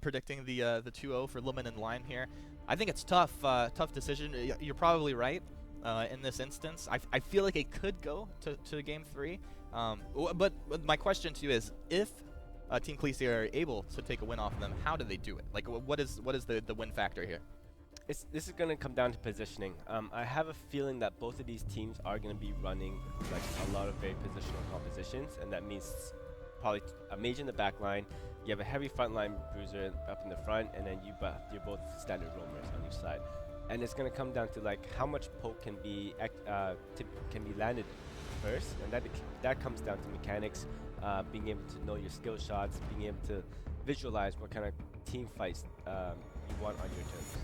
predicting the 2-0 for Lemon and Lime here. I think it's tough, tough decision. You're probably right in this instance. I feel like it could go to game 3. But my question to you is, if Team Clesia are able to take a win off of them, how do they do it? Like, what is the win factor here? This is going to come down to positioning. I have a feeling that both of these teams are going to be running like a lot of very positional compositions, and that means probably a mage in the back line, you have a heavy frontline bruiser up in the front, and then you're both standard roamers on each side. And it's going to come down to like how much poke can be landed first, and that comes down to mechanics, being able to know your skill shots, being able to visualize what kind of team fights you want on your terms.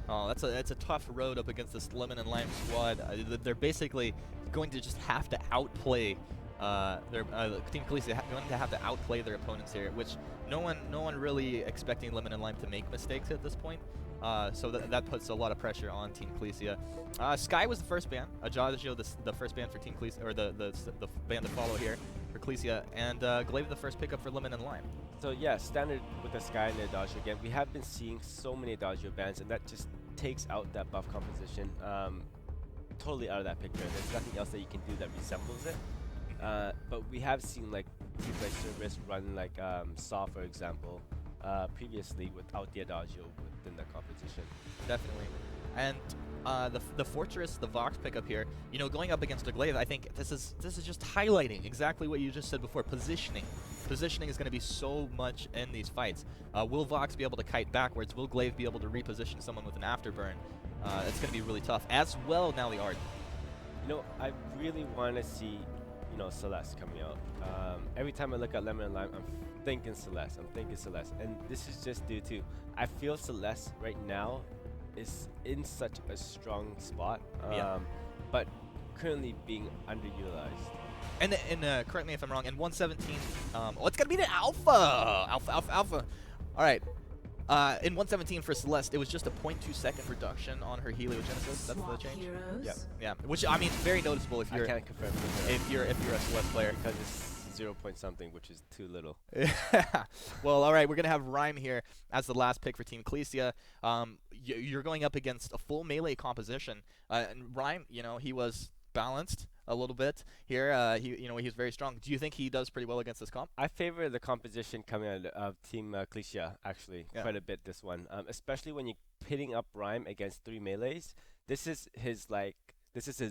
Oh, that's a tough road up against this Lemon and Lime squad. They're basically going to just have to outplay Team Clesia going to have to outplay their opponents here, which no one really expecting Lemon and Lime to make mistakes at this point. So that puts a lot of pressure on Team Clesia. Sky was the first ban. Ajaccio the first ban for Team Clesia, or the ban to follow here for Clesia, and Glaive the first pickup for Lemon and Lime. So yeah, standard with the Sky and the Adagio again. We have been seeing so many Adagio bans, and that just takes out that buff composition totally out of that picture. There's nothing else that you can do that resembles it. But we have seen like teams like Cerberus run like Saw, for example, previously without the Adagio within the composition. Definitely. And the Fortress, the Vox pickup here, you know, going up against a Glaive, I think this is just highlighting exactly what you just said before, positioning. Positioning is going to be so much in these fights. Will Vox be able to kite backwards? Will Glaive be able to reposition someone with an afterburn? It's going to be really tough. As well, now the Art. You know, I really want to see, you know, Celeste coming out. Every time I look at Lemon and Lime, I'm thinking Celeste. And this is just due to, I feel Celeste right now is in such a strong spot, but currently being underutilized. And correct me if I'm wrong, in 117, oh, it's going to be the Alpha. All right. In 117 for Celeste, it was just a 0.2 second reduction on her heliogenesis. That's the change. Yeah. Which, I mean, very noticeable if you're, I can't confirm if you're a Celeste player. Because it's 0 point something, which is too little. Well, all right, we're going to have Ryme here as the last pick for Team Clesia. You're going up against a full melee composition. And Ryme, you know, he was balanced a little bit here. He's very strong. Do you think he does pretty well against this comp? I favor the composition coming out of Team Clesia actually quite a bit this one, especially when you're pitting up Ryme against 3 melees. This is his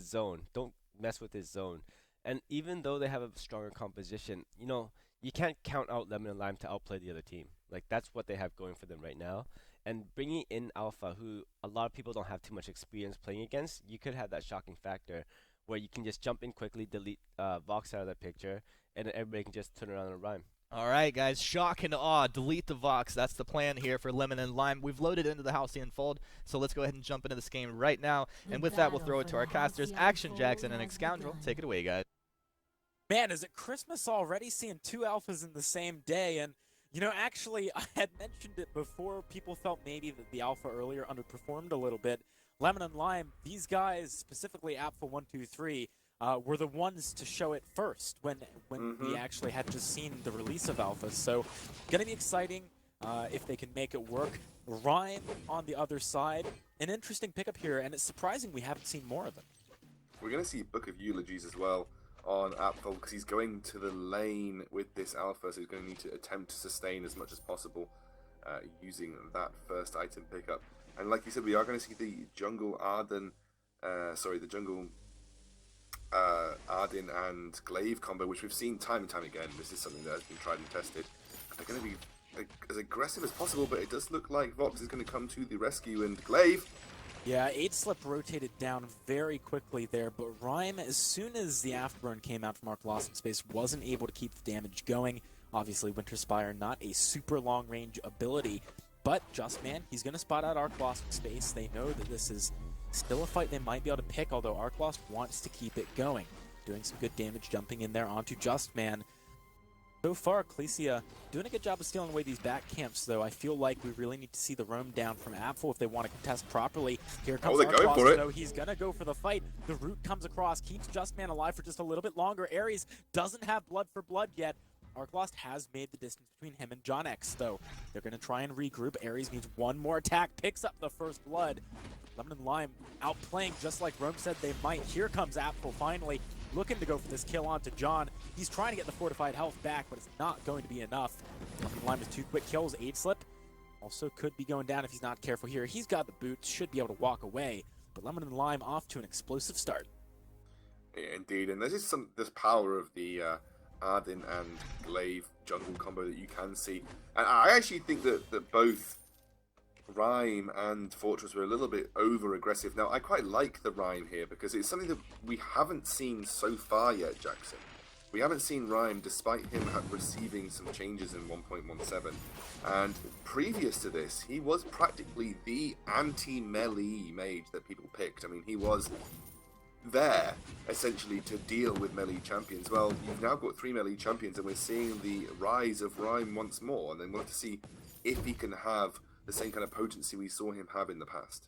zone. Don't mess with his zone. And even though they have a stronger composition, you know, you can't count out Lemon and Lime to outplay the other team. Like, that's what they have going for them right now. And bringing in Alpha, who a lot of people don't have too much experience playing against, you could have that shocking factor where you can just jump in quickly, delete Vox out of that picture, and then everybody can just turn around and Ryme. All right, guys, shock and awe, delete the Vox. That's the plan here for Lemon and Lime. We've loaded into the Halcyon Fold, so let's go ahead and jump into this game right now. And with that, we'll throw it to our casters, Action Jackson and Scoundrel. Take it away, guys. Man, is it Christmas already? Seeing 2 alphas in the same day, and you know, actually, I had mentioned it before. People felt maybe that the alpha earlier underperformed a little bit. Lemon and Lime, these guys, specifically Alpha 1, 2, 3, were the ones to show it first when we actually had just seen the release of alphas. So, gonna be exciting if they can make it work. Ryme on the other side, an interesting pickup here, and it's surprising we haven't seen more of him. We're gonna see Book of Eulogies as well on Apfel, because he's going to the lane with this alpha, so he's going to need to attempt to sustain as much as possible using that first item pickup. And like you said, we are going to see the jungle Arden and Glaive combo, which we've seen time and time again. This is something that has been tried and tested. They're going to be as aggressive as possible, but it does look like Vox is going to come to the rescue, and Glaive. Yeah, 8-Slip rotated down very quickly there, but Ryme, as soon as the Afterburn came out from Arc Lost in Space, wasn't able to keep the damage going. Obviously, Winter Spire, not a super long-range ability, but Justman, he's going to spot out Arc Lost in Space. They know that this is still a fight they might be able to pick, although Arc Lost wants to keep it going. Doing some good damage, jumping in there onto Justman. So far, Clesia doing a good job of stealing away these back camps, though. I feel like we really need to see the roam down from Apfel if they want to contest properly. Here comes Arclost, so he's going to go for the fight. The root comes across, keeps Justman alive for just a little bit longer. Ares doesn't have blood for blood yet. Arclost has made the distance between him and John X, though. They're going to try and regroup. Ares needs one more attack, picks up the first blood. Lemon and Lime outplaying just like Rome said they might. Here comes Apfel finally, looking to go for this kill onto John. He's trying to get the fortified health back, but it's not going to be enough. Lemon and Lime with 2 quick kills, 8 slip. Also could be going down if he's not careful here. He's got the boots, should be able to walk away. But Lemon and Lime off to an explosive start. Yeah, indeed, and there's this power of the Arden and Glaive jungle combo that you can see. And I actually think that both Ryme and Fortress were a little bit over-aggressive. Now, I quite like the Ryme here because it's something that we haven't seen so far yet, Jackson. We haven't seen Ryme, despite him receiving some changes in 1.17. And previous to this, he was practically the anti-melee mage that people picked. I mean, he was there, essentially, to deal with melee champions. Well, you've now got 3 melee champions, and we're seeing the rise of Ryme once more. And then we'll have to see if he can have the same kind of potency we saw him have in the past.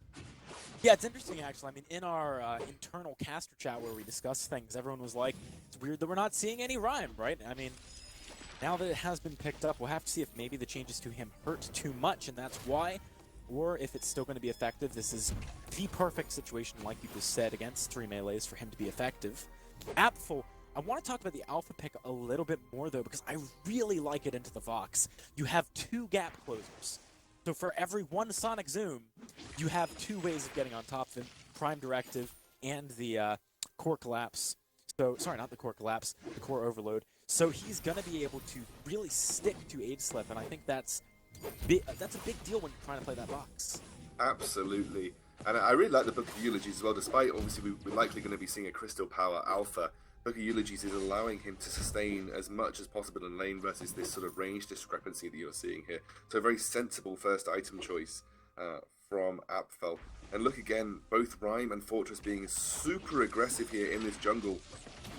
Yeah, it's interesting, actually. I mean, in our internal caster chat where we discuss things, everyone was like, it's weird that we're not seeing any Ryme, right? I mean, now that it has been picked up, we'll have to see if maybe the changes to him hurt too much, and that's why, or if it's still going to be effective. This is the perfect situation, like you just said, against 3 melees for him to be effective. Apfel, I want to talk about the alpha pick a little bit more, though, because I really like it into the Vox. You have 2 gap closers. So for every 1 Sonic Zoom, you have 2 ways of getting on top of him. Prime Directive and the Core Collapse. So, sorry, not the Core Collapse, the Core Overload. So he's going to be able to really stick to Aid Slip, and I think that's a big deal when you're trying to play that box. Absolutely. And I really like the Book of Eulogies as well, despite obviously we're likely going to be seeing a Crystal Power Alpha. Book of Eulogies is allowing him to sustain as much as possible in lane versus this sort of range discrepancy that you're seeing here. So a very sensible first item choice from Apfel. And look again, both Ryme and Fortress being super aggressive here in this jungle.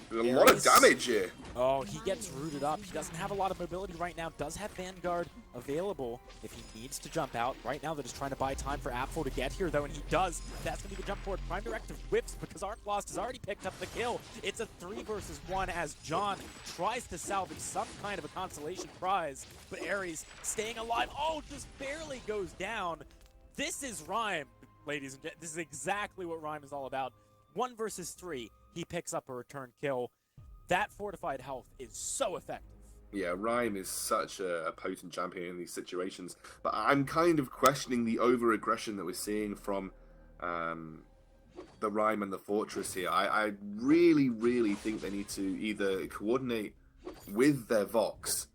There's a lot of damage here. Oh, he gets rooted up. He doesn't have a lot of mobility right now. Does have Vanguard available if he needs to jump out. Right now, they're just trying to buy time for Apfel to get here, though, and he does. That's going to be the jump forward. Prime Directive whips because Arclost has already picked up the kill. It's a 3 versus 1 as John tries to salvage some kind of a consolation prize, but Ares staying alive. Oh, just barely goes down. This is Ryme, ladies and gentlemen. This is exactly what Ryme is all about. 1 versus 3. He picks up a return kill. That fortified health is so effective. Yeah, Ryme is such a potent champion in these situations. But I'm kind of questioning the over-aggression that we're seeing from the Ryme and the Fortress here. I really, really think they need to either coordinate with their Vox,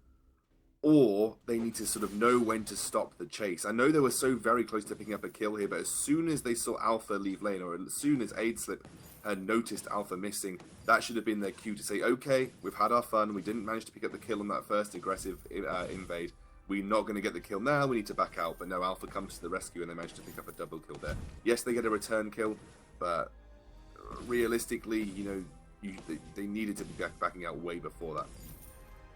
or they need to sort of know when to stop the chase. I know they were so very close to picking up a kill here, but as soon as they saw Alpha leave lane, or as soon as Aid Slip had noticed Alpha missing, that should have been their cue to say, okay, we've had our fun, we didn't manage to pick up the kill on that first aggressive invade, we're not going to get the kill now, we need to back out. But no, Alpha comes to the rescue and they manage to pick up a double kill there. Yes, they get a return kill, but realistically, you know, they needed to be backing out way before that.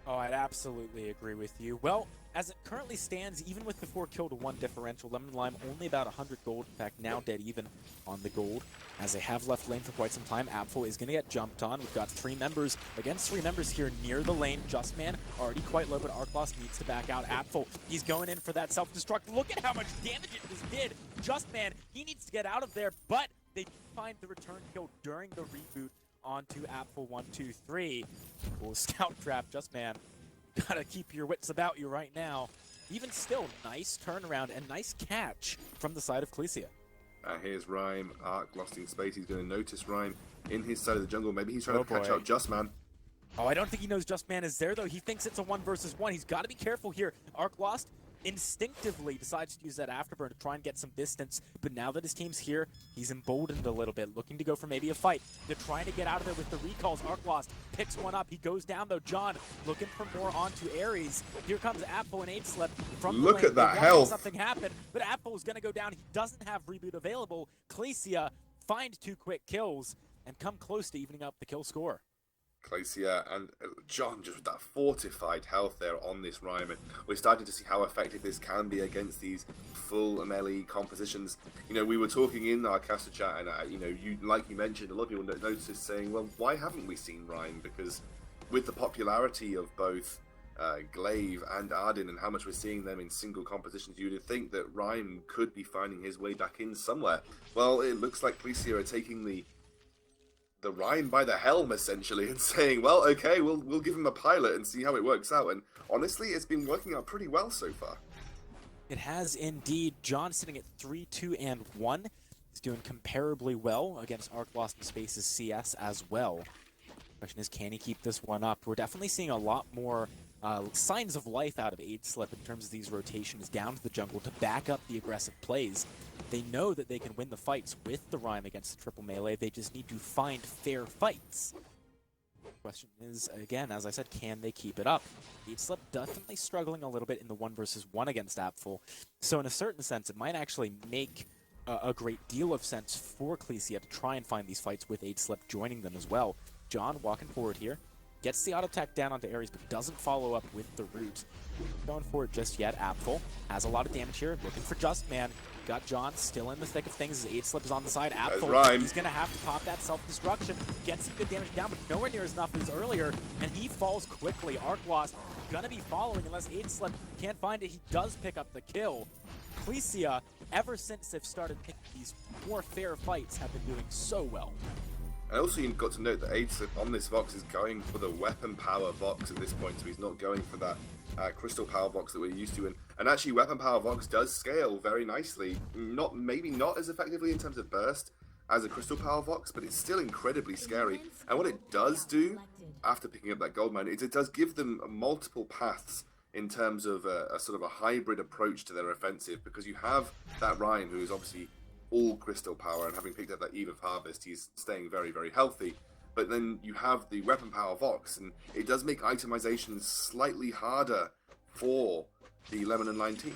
Oh, I'd absolutely agree with you. Well, as it currently stands, even with the 4 kill to 1 differential, Lemon and Lime only about 100 gold. In fact, now dead even on the gold. As they have left lane for quite some time, Apfel is going to get jumped on. We've got 3 members against 3 members here near the lane. Justman already quite low, but Arclost needs to back out. Apfel, he's going in for that self-destruct. Look at how much damage it just did. Justman, he needs to get out of there, but they find the return kill during the reboot onto Apfel 1, 2, 3. Cool scout trap, Justman. Gotta keep your wits about you right now. Even still, nice turnaround and nice catch from the side of Clesia. Here's Ryme. Arc lost in space. He's going to notice Ryme in his side of the jungle. Maybe he's trying to catch out Justman. Oh, I don't think he knows Justman is there, though. He thinks it's a 1 versus 1. He's got to be careful here. Arc lost. Instinctively decides to use that afterburn to try and get some distance, but now that his team's here, he's emboldened a little bit, looking to go for maybe a fight. They're trying to get out of there with the recalls. Arclost picks one up. He goes down, though. John looking for more onto Ares. Here comes Apfel and 8 Slip from the lane. Look at that health. Something happened, but Apfel is going to go down. He doesn't have reboot available. Clesia find 2 quick kills and come close to evening up the kill score. Clesia and John just with that fortified health there on this Ryme, and we're starting to see how effective this can be against these full melee compositions. You know, we were talking in our caster chat, and you know, like you mentioned, a lot of people noticed saying, well, why haven't we seen Ryme? Because with the popularity of both Glaive and Arden and how much we're seeing them in single compositions, you would think that Ryme could be finding his way back in somewhere. Well, it looks like Clesia are taking the Ryme by the helm, essentially, and saying, well, okay, we'll give him a pilot and see how it works out. And honestly, it's been working out pretty well so far. It has indeed. John sitting at 3-2-1. He's doing comparably well against Arc Lost in Space's CS as well. Question is, can he keep this one up? We're definitely seeing a lot more signs of life out of Slip in terms of these rotations down to the jungle to back up the aggressive plays. They know that they can win the fights with the Ryme against the triple melee. They just need to find fair fights. Question is, again, as I said, can they keep it up? Slip definitely struggling a little bit in the 1-versus-1 against Apfel. So in a certain sense, it might actually make a great deal of sense for Clesia to try and find these fights with Slip joining them as well. John walking forward here. Gets the auto attack down onto Ares, but doesn't follow up with the root. Going for it just yet. Apfel has a lot of damage here. Looking for Just Man. Got John still in the thick of things as Slip is on the side. Apfel, he's going to have to pop that self-destruction. Gets some good damage down, but nowhere near as enough as earlier. And he falls quickly. Arc Lost going to be following unless Slip can't find it. He does pick up the kill. Clesia, ever since they've started picking these more fair fights, have been doing so well. And also you've got to note that Slip on this Vox is going for the weapon power Vox at this point, so he's not going for that crystal power Vox that we're used to. And actually weapon power Vox does scale very nicely. Maybe not as effectively in terms of burst as a crystal power Vox, but it's still incredibly scary. And what it does do, after picking up that gold mine, is it does give them multiple paths in terms of a sort of a hybrid approach to their offensive, because you have that Ryme, who is obviously all crystal power, and having picked up that Eve of Harvest, he's staying very, very healthy. But then you have the weapon power Vox, and it does make itemization slightly harder for the Lemon and Lime team.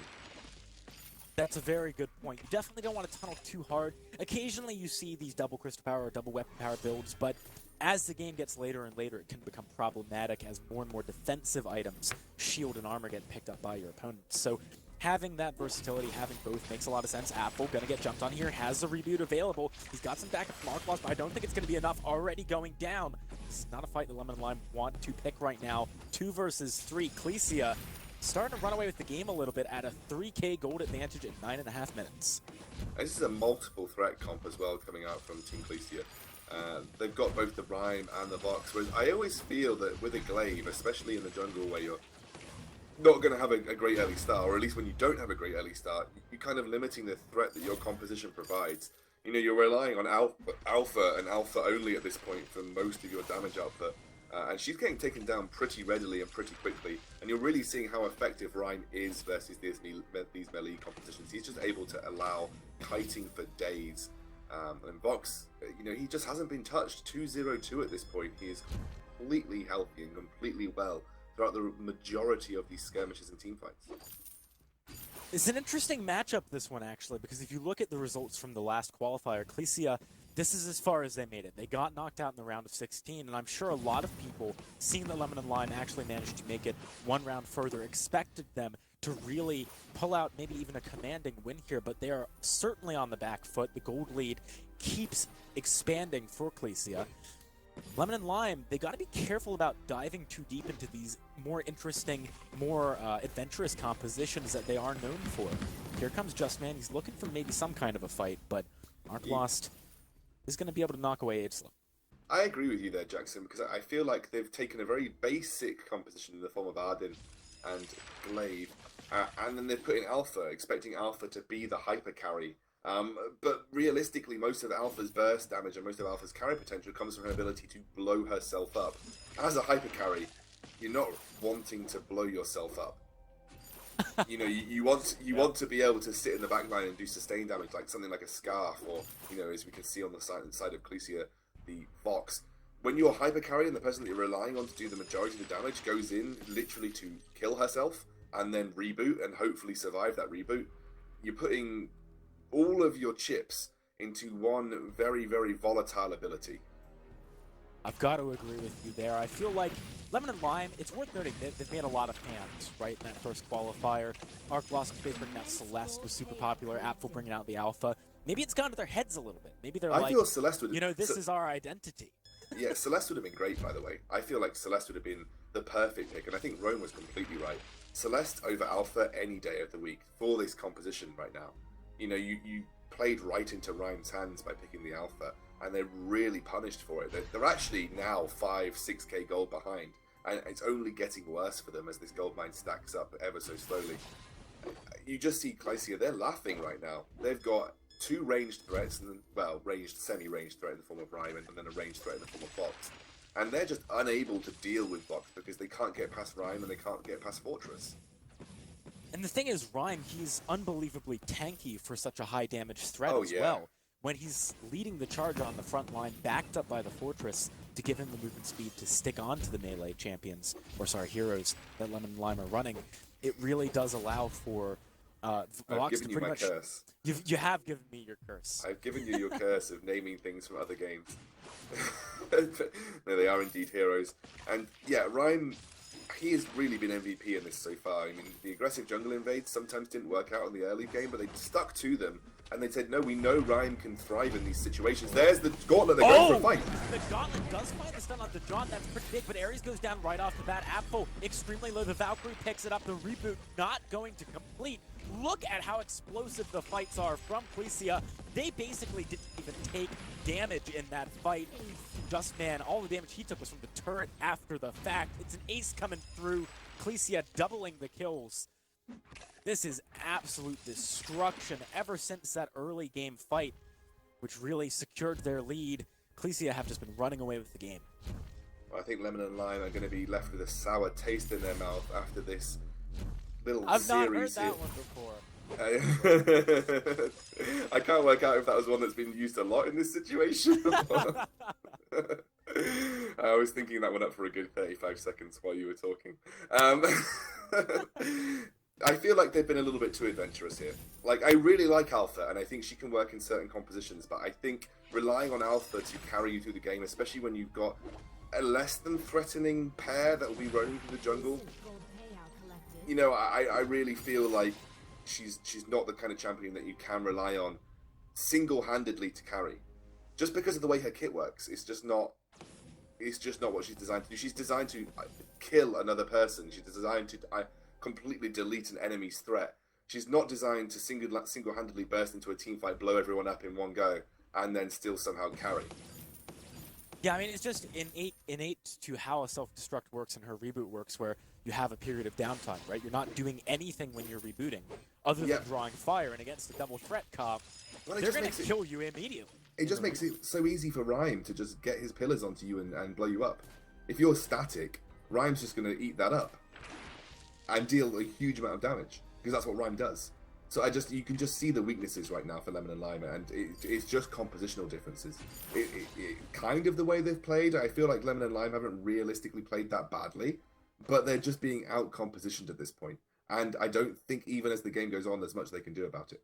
That's a very good point. You definitely don't want to tunnel too hard. Occasionally you see these double crystal power or double weapon power builds, but as the game gets later and later, it can become problematic as more and more defensive items, shield and armor, get picked up by your opponents. So having that versatility, having both, makes a lot of sense. Apfel gonna get jumped on here, has the reboot available. He's got some backup from Arc Lost, but I don't think it's gonna be enough. Already going down. This is not a fight that Lemon and Lime want to pick right now. 2 versus 3. Clesia starting to run away with the game a little bit at a 3K gold advantage in 9.5 minutes. And this is a multiple threat comp as well coming out from Team Clesia. They've got both the Ryme and the Vox, whereas I always feel that with a Glaive, especially in the jungle where you're not going to have a great early start, or at least when you don't have a great early start, you're kind of limiting the threat that your composition provides. You know, you're relying on alpha and alpha only at this point for most of your damage output. And she's getting taken down pretty readily and pretty quickly, and you're really seeing how effective Ryme is versus these melee compositions. He's just able to allow kiting for days. And Vox, you know, he just hasn't been touched. 2-0-2 at this point. He is completely healthy and completely well throughout the majority of these skirmishes and teamfights. It's an interesting matchup, this one, actually, because if you look at the results from the last qualifier, Clesia, this is as far as they made it. They got knocked out in the round of 16, and I'm sure a lot of people, seeing that Lemon and Lime actually managed to make it one round further, expected them to really pull out maybe even a commanding win here, but they are certainly on the back foot. The gold lead keeps expanding for Clesia. Lemon and Lime, they got to be careful about diving too deep into these more interesting, more adventurous compositions that they are known for. Here comes Just Man. He's looking for maybe some kind of a fight, but Arc Lost is going to be able to knock away Slip. I agree with you there, Jackson, because I feel like they've taken a very basic composition in the form of Arden and Glaive, and then they've put in Alpha, expecting Alpha to be the hyper carry. But realistically, most of Alpha's burst damage and most of Alpha's carry potential comes from her ability to blow herself up. As a hyper carry, you're not wanting to blow yourself up. You know, you want to be able to sit in the back line and do sustained damage, like something like a Scarf, or, you know, as we can see on the side of Clesia, the Vox. When you're hyper carry and the person that you're relying on to do the majority of the damage goes in literally to kill herself and then reboot and hopefully survive that reboot, you're putting all of your chips into one very, very volatile ability. I've got to agree with you there. I feel like Lemon and Lime, it's worth noting that they've made a lot of hands, right, in that first qualifier. Arc Lost bringing out Celeste was super popular, Apfel bringing out the Alpha. Maybe it's gone to their heads a little bit. Maybe they're like, feel Celeste would, you know, this is our identity. Yeah, Celeste would have been great, by the way. I feel like Celeste would have been the perfect pick, and I think Rome was completely right. Celeste over Alpha any day of the week for this composition right now. You know, you played right into Ryme's hands by picking the Alpha, and they're really punished for it. They're actually now 5-6k gold behind, and it's only getting worse for them as this gold mine stacks up ever so slowly. You just see Clytia, they're laughing right now. They've got 2 ranged threats, and well, ranged, semi-ranged threat in the form of Ryme, and then a ranged threat in the form of Box. And they're just unable to deal with Box because they can't get past Ryme and they can't get past Fortress. And the thing is, Ryme, he's unbelievably tanky for such a high damage threat as yeah. well. When he's leading the charge on the front line, backed up by the Fortress, to give him the movement speed to stick on to the melee champions, or sorry, heroes that Lemon and Lime are running, it really does allow for Vox to pretty much... Curse. You have given me your curse. I've given you your curse of naming things from other games. No, they are indeed heroes. And yeah, Ryme, he has really been MVP in this so far. I mean, the aggressive jungle invades sometimes didn't work out in the early game, but they stuck to them. And they said, no, we know Ryme can thrive in these situations. There's the gauntlet, they're going for a fight. The gauntlet does find the stun on the John, that's pretty big, but Ares goes down right off the bat. Apfel extremely low, the Valkyrie picks it up, the reboot not going to complete. Look at how explosive the fights are from Clesia. They basically didn't even take damage in that fight. Just man, all the damage he took was from the turret after the fact. It's an ace coming through, Clesia doubling the kills. This is absolute destruction ever since that early game fight, which really secured their lead. Clesia have just been running away with the game. Well, I think Lemon and Lime are going to be left with a sour taste in their mouth after this little I've not series heard that here. one before. I can't work out if that was one that's been used a lot in this situation. I was thinking that one up for a good 35 seconds while you were talking. I feel like they've been a little bit too adventurous here. Like, I really like Alpha, and I think she can work in certain compositions, but I think relying on Alpha to carry you through the game, especially when you've got a less than threatening pair that will be roaming through the jungle, you know, I really feel like she's not the kind of champion that you can rely on single-handedly to carry. Just because of the way her kit works, it's just not what she's designed to do. She's designed to kill another person. She's designed to completely delete an enemy's threat. She's not designed to single-handedly burst into a team fight, blow everyone up in one go, and then still somehow carry. Yeah, I mean, it's just innate to how a self-destruct works and her reboot works, where you have a period of downtime, right? You're not doing anything when you're rebooting, other than drawing fire, and against the double threat comp, they're going to kill you immediately. It just makes it so easy for Ryme to just get his pillars onto you and blow you up. If you're static, Ryme's just going to eat that up and deal a huge amount of damage, because that's what Ryme does. So you can just see the weaknesses right now for Lemon and Lime, and it's just compositional differences. Kind of the way they've played, I feel like Lemon and Lime haven't realistically played that badly, but they're just being out-compositioned at this point. And I don't think even as the game goes on, there's much they can do about it.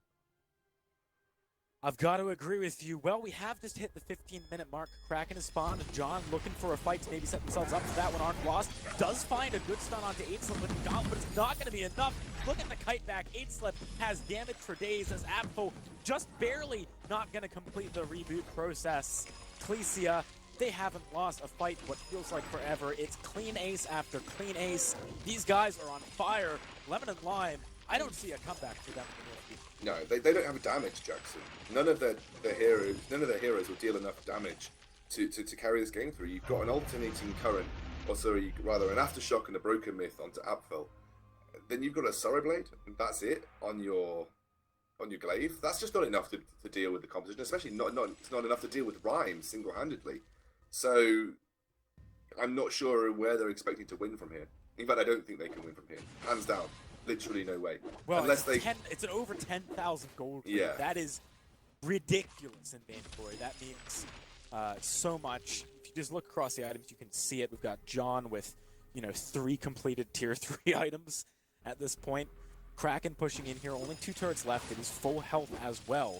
I've got to agree with you. Well, we have just hit the 15-minute mark. Kraken is spawned. John looking for a fight to maybe set themselves up for that one. Aren't lost. Does find a good stun onto 8slip with the gauntlet, but it's not going to be enough. Look at the kite back. 8slip has damage for days as Apfel just barely not going to complete the reboot process. Clesia, they haven't lost a fight what feels like forever. It's clean ace after clean ace. These guys are on fire. Lemon and Lime, I don't see a comeback for them in the near future. No, they don't have a damage, Jackson. None of their heroes will deal enough damage to carry this game through. You've got an alternating current, or sorry, rather an aftershock and a broken myth onto Apfel. Then you've got a Sorrow Blade, and that's it on your glaive. That's just not enough to deal with the composition, especially it's not enough to deal with Ryme single-handedly. So I'm not sure where they're expecting to win from here. In fact, I don't think they can win from here. Hands down. Literally no way. Well, unless it's an over 10,000 gold. Yeah. That is ridiculous in Mandatory. That means so much. If you just look across the items, you can see it. We've got John with, 3 completed tier 3 items at this point. Kraken pushing in here. Only 2 turrets left. It is full health as well.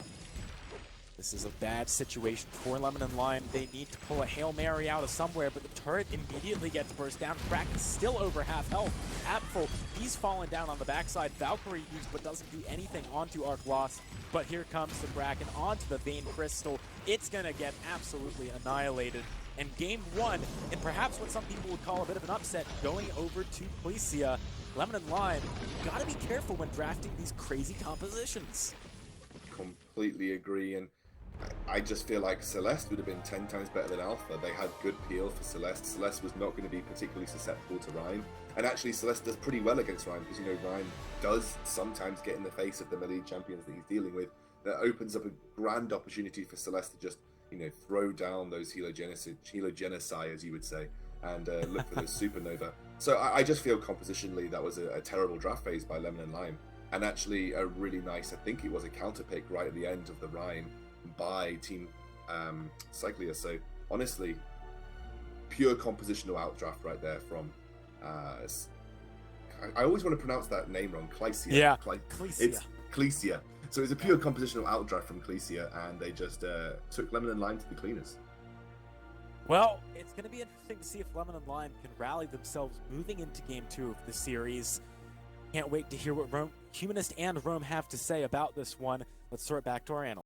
This is a bad situation for Lemon and Lime. They need to pull a Hail Mary out of somewhere, but the turret immediately gets burst down. Kraken's still over half health. Apfel, he's fallen down on the backside. Valkyrie used, but doesn't do anything onto Arc Lost. But here comes the Kraken onto the Vein Crystal. It's going to get absolutely annihilated. And game one, and perhaps what some people would call a bit of an upset, going over to Clesia. Lemon and Lime, you gotta be careful when drafting these crazy compositions. Completely agree, and I just feel like Celeste would have been 10 times better than Alpha. They had good peel for Celeste. Celeste was not going to be particularly susceptible to Ryme. And actually, Celeste does pretty well against Ryme, because, you know, Ryme does sometimes get in the face of the melee champions that he's dealing with. That opens up a grand opportunity for Celeste to just, you know, throw down those helogenicide, as you would say, and look for those supernova. So I just feel compositionally that was a terrible draft phase by Lemon and Lime. And actually a really nice, I think it was a counter pick right at the end of the Ryme by Team Clytia. So honestly, pure compositional outdraft right there from I always want to pronounce that name wrong. Clytia. Yeah, Clesia. It's Clesia. So it's a pure compositional outdraft from Clesia, and they just took Lemon and Lime to the cleaners. Well, it's going to be interesting to see if Lemon and Lime can rally themselves moving into Game 2 of the series. Can't wait to hear what Humanist and Rome have to say about this one. Let's throw it back to our analyst.